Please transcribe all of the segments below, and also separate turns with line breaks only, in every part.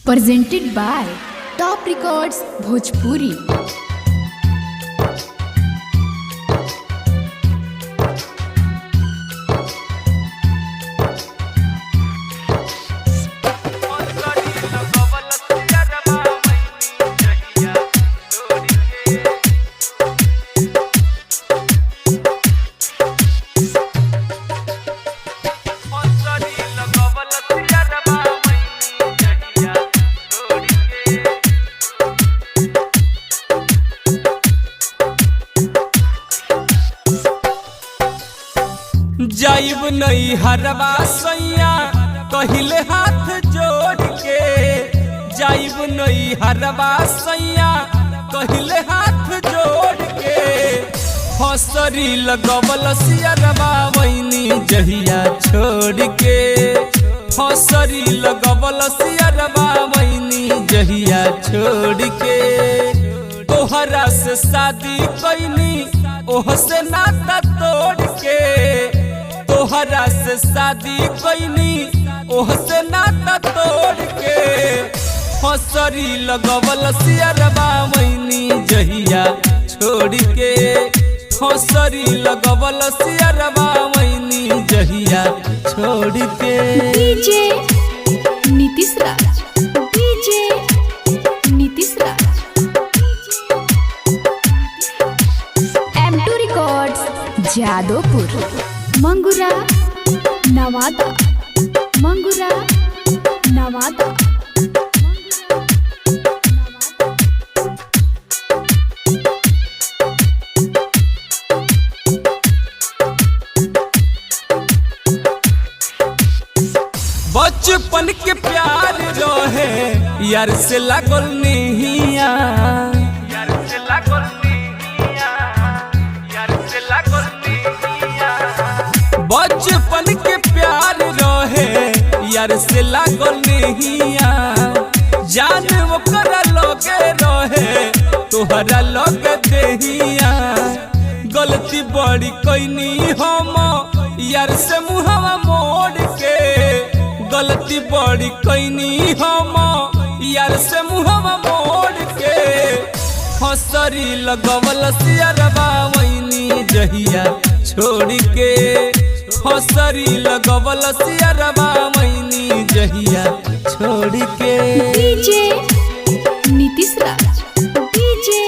presented by Top Records Bhojpuri।
जाइब नहीं हरवा सैया कहिले हाथ जोड़ के, जाइब नहीं हरवा सैया कहिले हाथ जोड़ के। फसरी लगवल सियरवा वैनी जहिया छोड़ के, फसरी लगवल सियरवा वैनी जहिया छोड़ के। तोहरा से शादी कैनी ओह से नाता तोड़ के, तोहरा से शादी कैनी ओह से नाता तोड़ के। फसरी लगवल सियरवा वैनी जहिया छोड़ के, फसरी लगवल सियरवा वैनी जहिया छोड़ के।
डीजे नीतीश राज, डीजे नीतीश राज, M2 Records जादोपुर, मंगुरा नवादा, मंगुरा नवादा।
बचपन के प्यार रहे यार से लागल नहिया, यार से लागल नहिया, यार से लागल नहिया। बचपन के प्यार रहे यार से लागल नहिया, जान ओकर लगे रहे तोहरा लगे देहिया। गलती बड़ी कैनी हम यार से मुहवा मोड़ के, गलती बड़ी कैनी हम यार से मुहवा मोड़ के। फसरी लगवल सियरवा वैनी जहिया छोड़ के, फसरी लगवल सियरवा वैनी जहिया छोड़ के।
DJ Nitish Raj, DJ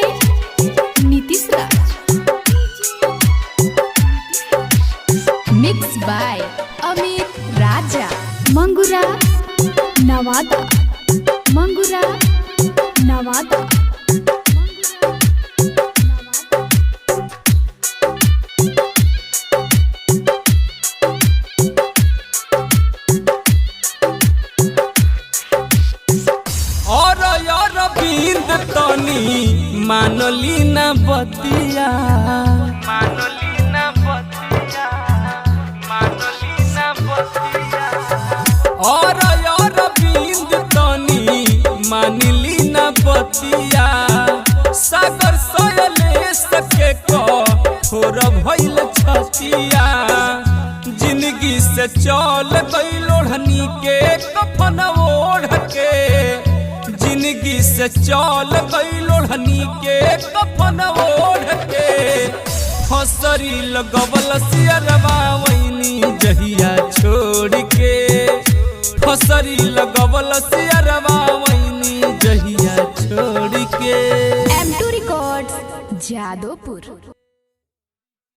Nitish Raj, mix by Amit Raja, Mangura Nawada, Mangura Nawada.
और यार बिंद तनी मानली न बतिया, मानली न बतिया, मानली न बतिया। और यार बिंद तनी मानली न बतिया, सागर सोयले सके को थोड़ा भइल छतिया। जिंदगी से चल गई लोढ़नी के कफन ओढ़ के, जिंदगी से चल गई लोढ़नी के कफन ओढ़ के। फसरी लगवल सियरवा वैनी जहिया छोड़ के, फसरी लगवल सियरवा वैनी जहिया छोड़ के।
M2 Records Jadopur.